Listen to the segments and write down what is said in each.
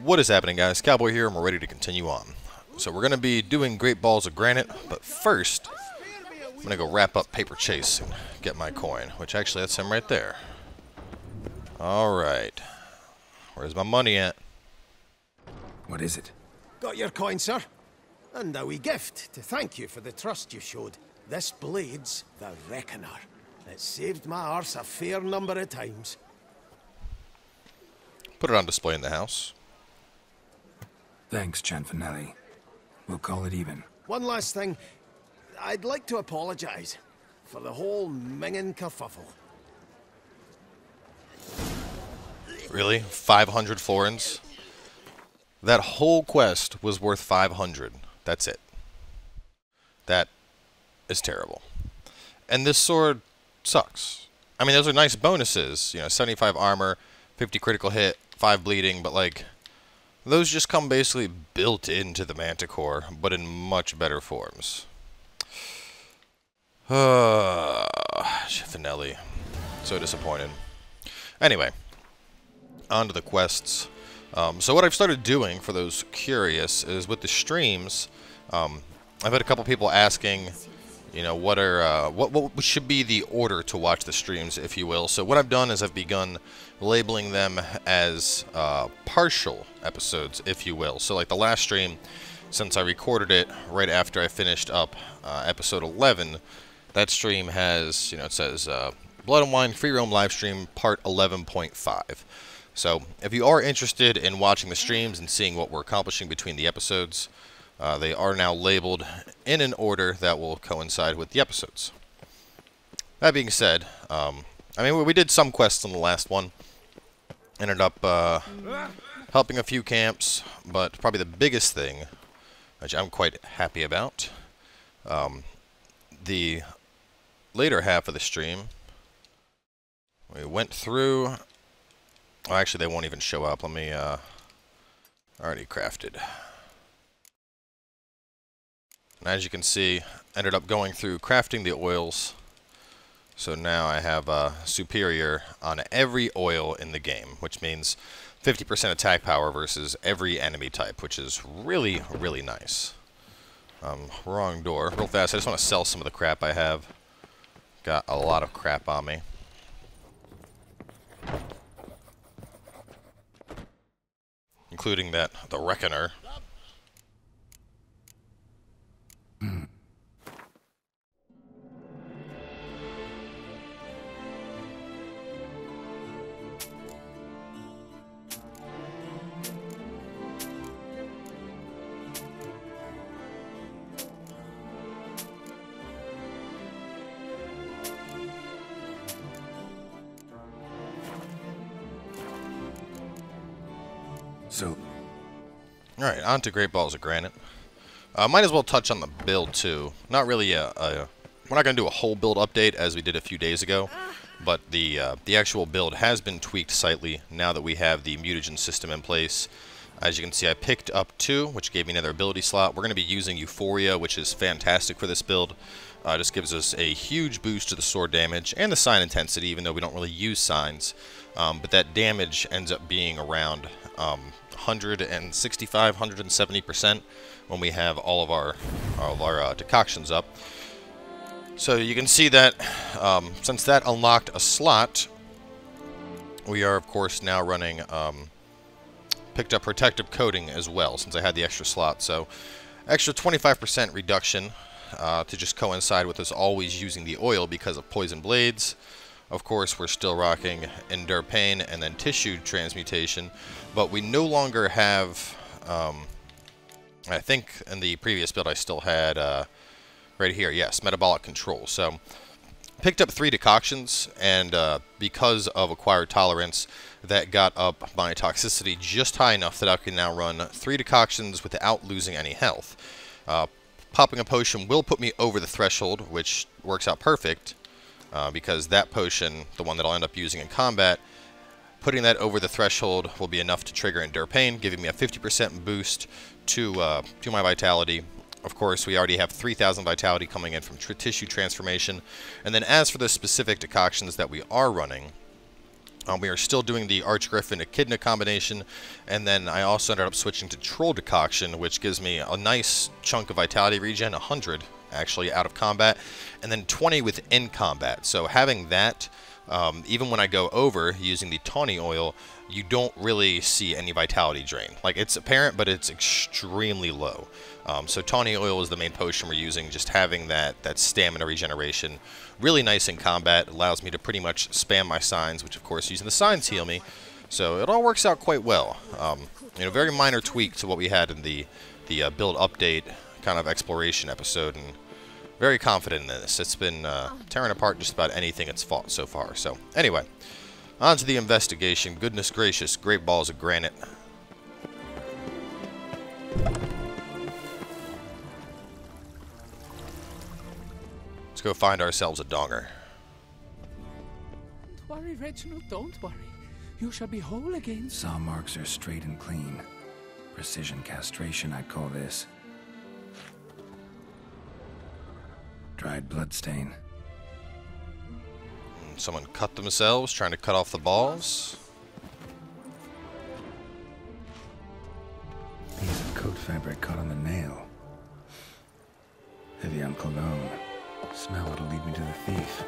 What is happening, guys? Cowboy here, and we're ready to continue on. So we're going to be doing Great Balls of Granite, but first, I'm going to go wrap up Paper Chase and get my coin, which actually, that's him right there. Alright. Where's my money at? What is it? Got your coin, sir. And a wee gift to thank you for the trust you showed. This blade's the Reckoner. It saved my arse a fair number of times. Put it on display in the house. Thanks, Chanfinelli. We'll call it even. One last thing. I'd like to apologize for the whole mingin' kerfuffle. Really? 500 florins? That whole quest was worth 500. That's it. That is terrible. And this sword sucks. I mean, those are nice bonuses. You know, 75 armor, 50 critical hit, 5 bleeding, but like, those just come basically built into the Manticore, but in much better forms. Finelli. So disappointed. Anyway, on to the quests. So what I've started doing, for those curious, is with the streams, I've had a couple people asking, you know, what should be the order to watch the streams, if you will. So what I've done is I've begun labeling them as partial episodes, if you will. So like the last stream, since I recorded it right after I finished up episode 11, that stream has, you know, it says Blood and Wine Free Roam live stream part 11.5. So if you are interested in watching the streams and seeing what we're accomplishing between the episodes, they are now labeled in an order that will coincide with the episodes. That being said, I mean, we did some quests on the last one. Ended up helping a few camps, but probably the biggest thing, which I'm quite happy about, the later half of the stream, we went through... Well, actually, they won't even show up. Let me, already crafted. And as you can see, ended up going through crafting the oils. So now I have superior on every oil in the game, which means 50% attack power versus every enemy type, which is really, really nice. Wrong door. Real fast, I just want to sell some of the crap I have. Got a lot of crap on me. Including the Reckoner. So, alright, on to Great Balls of Granite. Might as well touch on the build too. Not really we're not going to do a whole build update as we did a few days ago, but the actual build has been tweaked slightly now that we have the mutagen system in place. As you can see, I picked up 2, which gave me another ability slot. We're going to be using Euphoria, which is fantastic for this build. Just gives us a huge boost to the sword damage and the sign intensity, even though we don't really use signs. But that damage ends up being around 165, 170% when we have all of our decoctions up. So you can see that since that unlocked a slot, we are of course now running picked up protective coating as well, since I had the extra slot. So extra 25% reduction to just coincide with us always using the oil because of poison blades. Of course, we're still rocking Endure Pain and then Tissue Transmutation, but we no longer have, I think in the previous build I still had, right here, yes, Metabolic Control. So, picked up 3 decoctions, and because of Acquired Tolerance, that got up my toxicity just high enough that I can now run 3 decoctions without losing any health. Popping a potion will put me over the threshold, which works out perfect. Because that potion, the one that I'll end up using in combat, putting that over the threshold will be enough to trigger Endure Pain, giving me a 50% boost to my vitality. Of course, we already have 3,000 vitality coming in from tissue transformation. And then as for the specific decoctions that we are running, We are still doing the Archgriffin Echidna combination, and then I also ended up switching to Troll Decoction, which gives me a nice chunk of vitality regen, 100 actually out of combat, and then 20 within combat. So having that, even when I go over using the tawny oil, you don't really see any vitality drain. Like, it's apparent, but it's extremely low. So tawny oil is the main potion we're using. Just having that stamina regeneration, really nice in combat, allows me to pretty much spam my signs, which of course using the signs heal me. So it all works out quite well. You know, very minor tweak to what we had in the build update kind of exploration episode, and very confident in this. It's been tearing apart just about anything it's fought so far. So anyway, on to the investigation. Goodness gracious, great balls of granite. Let's go find ourselves a donger. Don't worry, Reginald, don't worry. You shall be whole again. Saw marks are straight and clean. Precision castration, I'd call this. Dried bloodstain. Someone cut themselves, trying to cut off the balls. Piece of coat fabric caught on the nail. Heavy on cologne. Smell it'll lead me to the thief.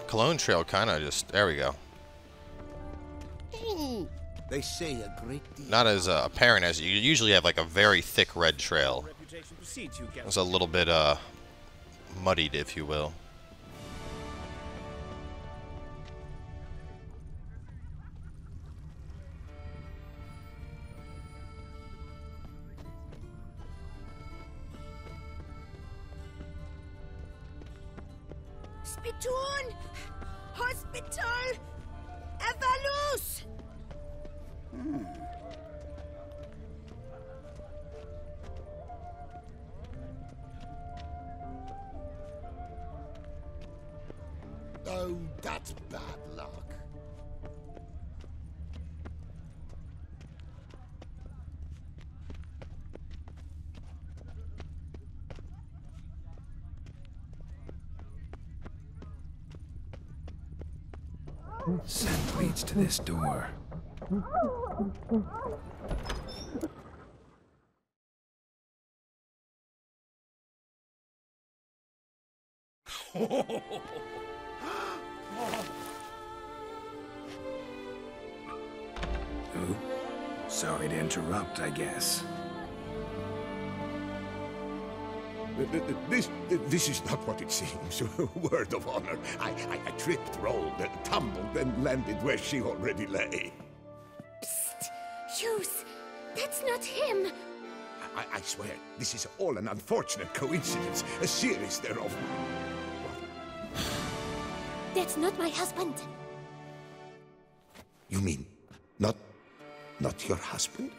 Cologne trail kind of just, there we go. They say a great deal. Not as apparent as you usually have, like a very thick red trail. It's a little bit muddied, if you will. Spittoon! Hospital! Evalus! Oh, that's bad luck. Scent leads to this door. Ooh, sorry to interrupt, I guess. This is not what it seems. Word of honor. I tripped, rolled, tumbled, and landed where she already lay. Psst! Hughes! That's not him! I swear, this is all an unfortunate coincidence, a series thereof. That's not my husband. You mean, not your husband?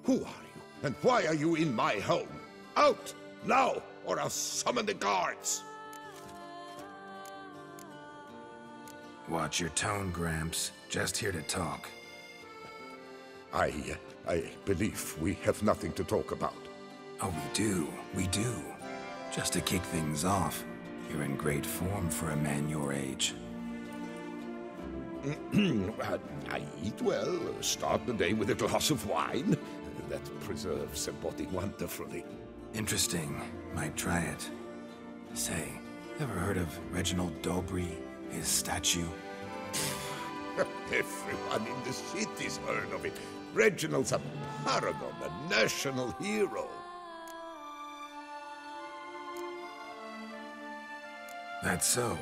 Who are you? And why are you in my home? Out! Now! Or I'll summon the guards! Watch your tone, Gramps. Just here to talk. I believe we have nothing to talk about. Oh, we do. Just to kick things off, you're in great form for a man your age. I eat well, start the day with a glass of wine. That preserves a body wonderfully. Interesting. Might try it. Say, ever heard of Reginald Dobry, his statue? Everyone in the city's heard of it. Reginald's a paragon, a national hero. That's so.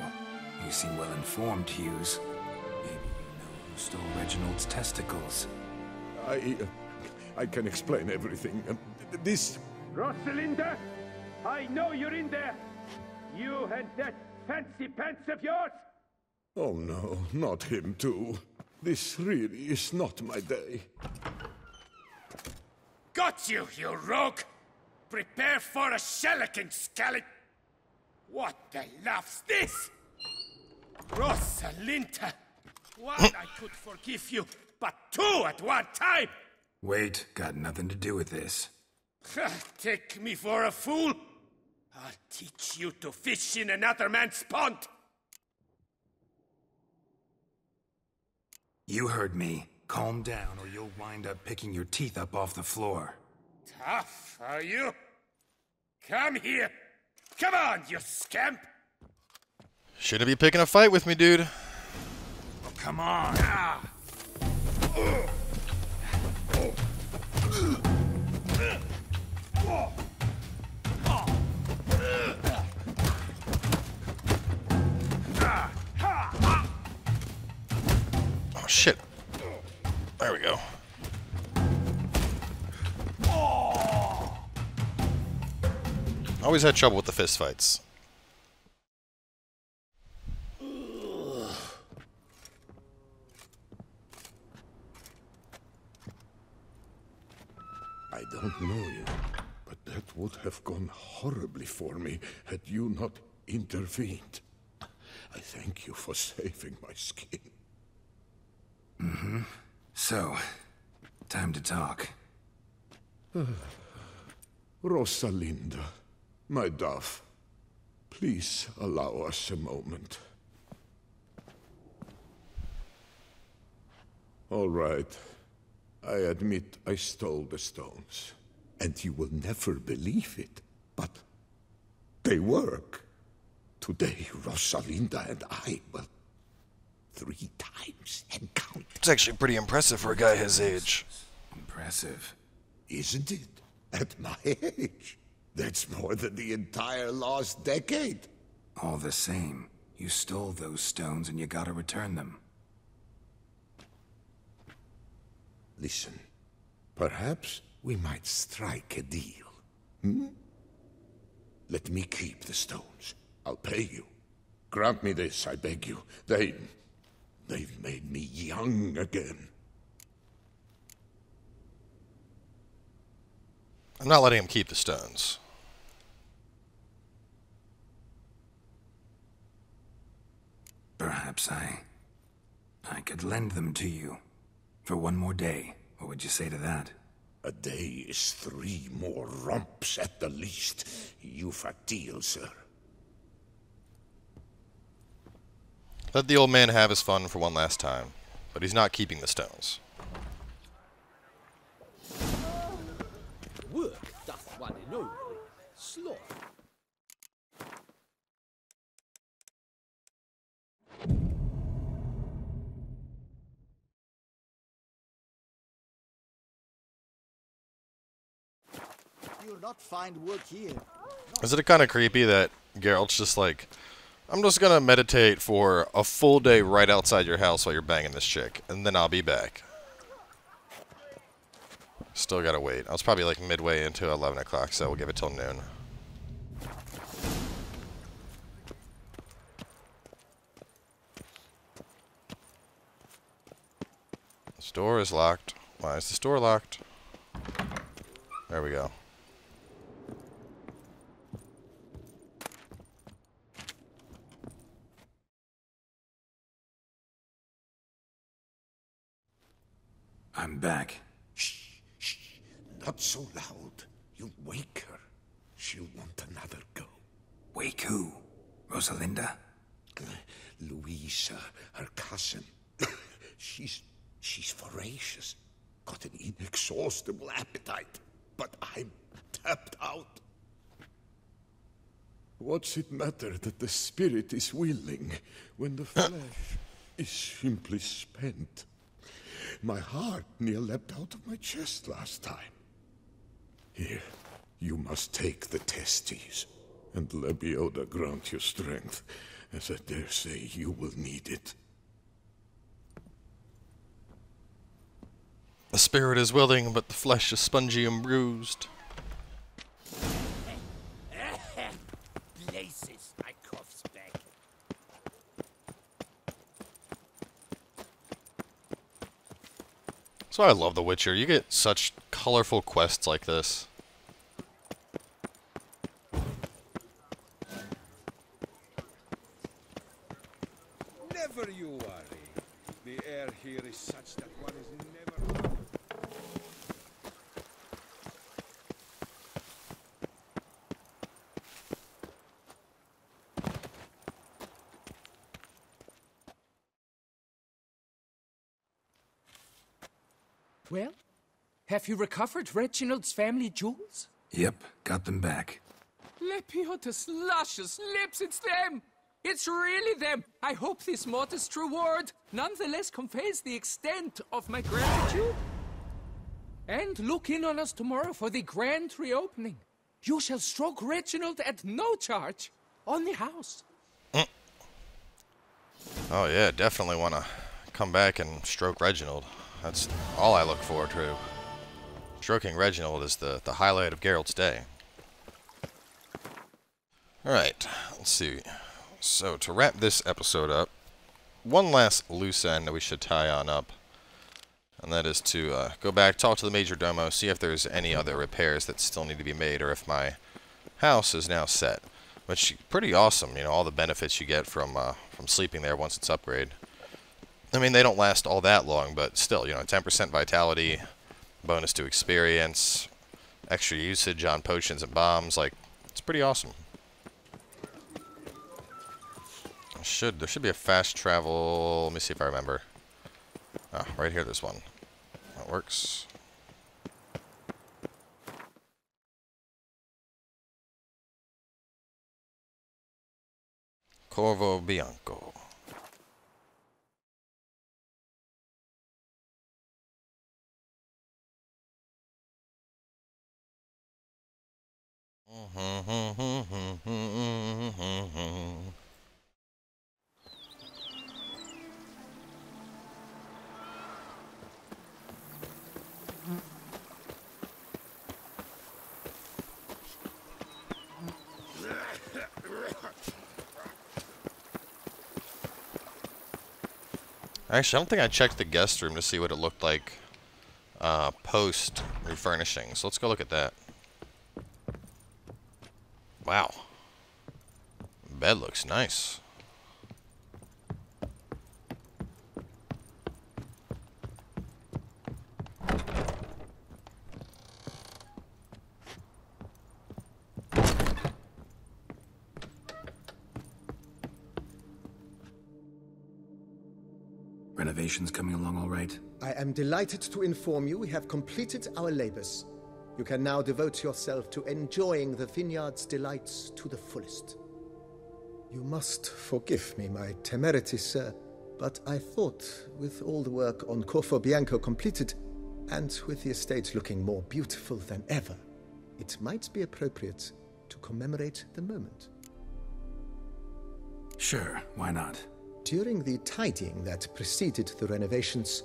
You seem well informed, Hughes. Maybe you know who stole Reginald's testicles. I can explain everything. This... Rosalinda, I know you're in there. You and that fancy pants of yours. Oh no, not him too. This really is not my day. Got you, you rogue! Prepare for a shellacking, scallop! What the laugh's this? Rosalinda! One I could forgive you, but two at one time! Wait, got nothing to do with this. Take me for a fool? I'll teach you to fish in another man's pond! You heard me. Calm down or you'll wind up picking your teeth up off the floor. Tough, are you? Come here! Come on, you scamp! Shouldn't be picking a fight with me, dude. Oh, come on! Oh, shit. There we go. Always had trouble with the fist fights. I don't know you, but that would have gone horribly for me had you not intervened. I thank you for saving my skin. So, time to talk. Rosalinda, my dove, please allow us a moment. All right. I admit I stole the stones, and you will never believe it, but they work. Today, Rosalinda and I, well, 3 times and count. It's actually pretty impressive for a guy his age. Impressive. Isn't it? At my age. That's more than the entire last decade. All the same, you stole those stones and you gotta return them. Listen, perhaps we might strike a deal. Hmm? Let me keep the stones. I'll pay you. Grant me this, I beg you. They've made me young again. I'm not letting him keep the stones. Perhaps I could lend them to you. For one more day. What would you say to that? A day is 3 more romps at the least. You've a deal, sir. Let the old man have his fun for one last time, but he's not keeping the stones. Work doth one ennobly, sloth. You'll not find work here. Is it kind of creepy that Geralt's just like, I'm just gonna meditate for a full day right outside your house while you're banging this chick, and then I'll be back. Still gotta wait. I was probably like midway into 11 o'clock, so we'll give it till noon. This door is locked. Why is this door locked? There we go. I'm back. Shh, shh, not so loud. You'll wake her. She'll want another go. Wake who? Rosalinda? Louisa, her cousin. She's voracious. Got an inexhaustible appetite. But I'm tapped out. What's it matter that the spirit is willing when the flesh is simply spent? My heart near leapt out of my chest last time. Here, you must take the testes, and Lebioda grant you strength, as I dare say you will need it. The spirit is willing, but the flesh is spongy and bruised. Places, I coughs back. That's why I love The Witcher. You get such colorful quests like this. such that one is never... Well, have you recovered Reginald's family jewels? Yep, got them back. Lepiotus luscious lips, it's them! It's really them! I hope this modest reward nonetheless conveys the extent of my gratitude. And look in on us tomorrow for the grand reopening. You shall stroke Reginald at no charge on the house. Oh yeah, definitely want to come back and stroke Reginald. That's all I look forward to. Stroking Reginald is the highlight of Geralt's day. Alright, let's see. So, to wrap this episode up, one last loose end that we should tie on up. And that is to go back, talk to the Major Domo, see if there's any other repairs that still need to be made, or if my house is now set. Which, pretty awesome, you know, all the benefits you get from sleeping there once it's upgraded. I mean, they don't last all that long, but still, you know, 10% vitality, bonus to experience, extra usage on potions and bombs, like, it's pretty awesome. There should be a fast travel, let me see if I remember. Ah, right here, there's one. That works. Corvo Bianco. Actually, I don't think I checked the guest room to see what it looked like post refurnishing. So let's go look at that. Wow. Bed looks nice. Renovations coming along all right? I am delighted to inform you we have completed our labors. You can now devote yourself to enjoying the vineyard's delights to the fullest. You must forgive me my temerity, sir, but I thought, with all the work on Corvo Bianco completed, and with the estate looking more beautiful than ever, it might be appropriate to commemorate the moment. Sure, why not? During the tidying that preceded the renovations,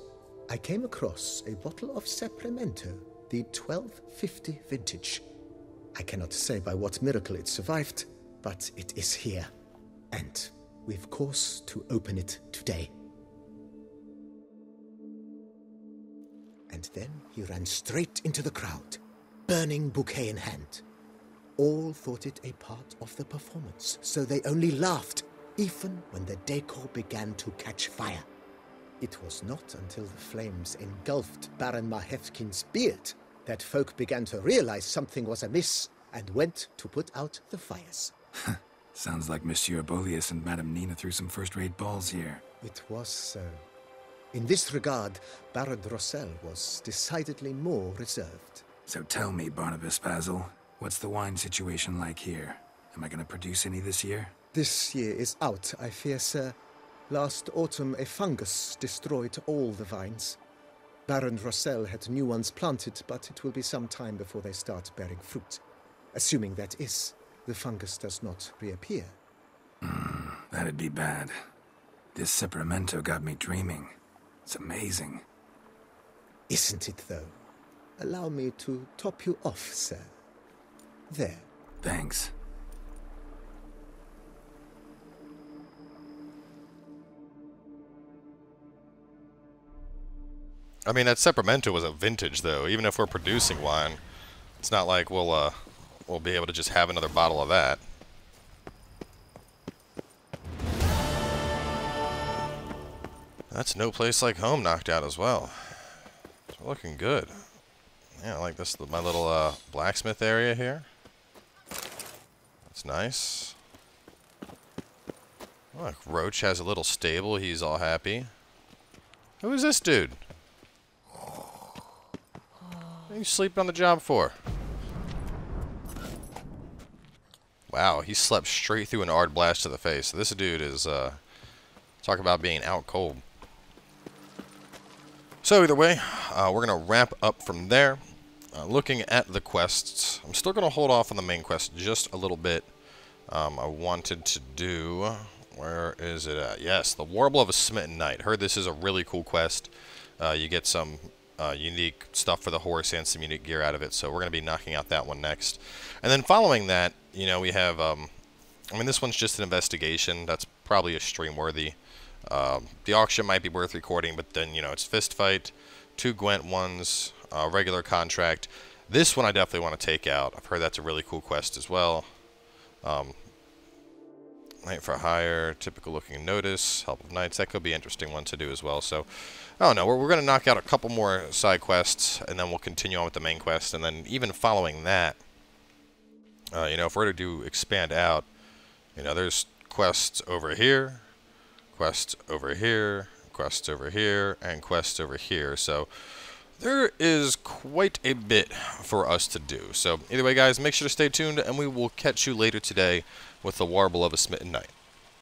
I came across a bottle of Sapramento, the 1250 vintage. I cannot say by what miracle it survived, but it is here. And we've cause to open it today. And then he ran straight into the crowd, burning bouquet in hand. All thought it a part of the performance, so they only laughed, even when the decor began to catch fire. It was not until the flames engulfed Baron Mahevkin's beard that folk began to realize something was amiss and went to put out the fires. Sounds like Monsieur Bolius and Madame Nina threw some first-rate balls here. It was so. In this regard, Baron Rossel was decidedly more reserved. So tell me, Barnabas Basil, what's the wine situation like here? Am I going to produce any this year? This year is out, I fear, sir. Last autumn, a fungus destroyed all the vines. Baron Rossel had new ones planted, but it will be some time before they start bearing fruit. Assuming that is, the fungus does not reappear. That'd be bad. This Sapramento got me dreaming. It's amazing. Isn't it, though? Allow me to top you off, sir. There. Thanks. I mean, that Sapramento was a vintage, though. Even if we're producing wine, it's not like we'll be able to just have another bottle of that. That's No Place Like Home knocked out as well. It's looking good. Yeah, I like this, my little blacksmith area here. That's nice. Look, Roach has a little stable. He's all happy. Who is this dude? What are you sleeping on the job for? Wow, he slept straight through an Ard blast to the face. So this dude is, talk about being out cold. So either way, we're going to wrap up from there. Looking at the quests, I'm still going to hold off on the main quest just a little bit. I wanted to do... Where is it at? Yes, the Warble of a Smitten Knight. Heard this is a really cool quest. You get some unique stuff for the horse and some unique gear out of it. So we're going to be knocking out that one next. And then following that, you know, we have... I mean, this one's just an investigation. That's probably a stream worthy. The auction might be worth recording, but then, you know, it's fist fight, 2 Gwent ones, regular contract. This one I definitely want to take out. I've heard that's a really cool quest as well. Night for Hire, typical looking notice, Help of Knights. That could be an interesting one to do as well. So, I don't know. We're going to knock out a couple more side quests, and then we'll continue on with the main quest. And then even following that, you know, if we're to do expand out, you know, there's quests over here, quests over here, quests over here, and quests over here. So there is quite a bit for us to do. So either way, guys, make sure to stay tuned, and we will catch you later today with the Warble of a Smitten Knight.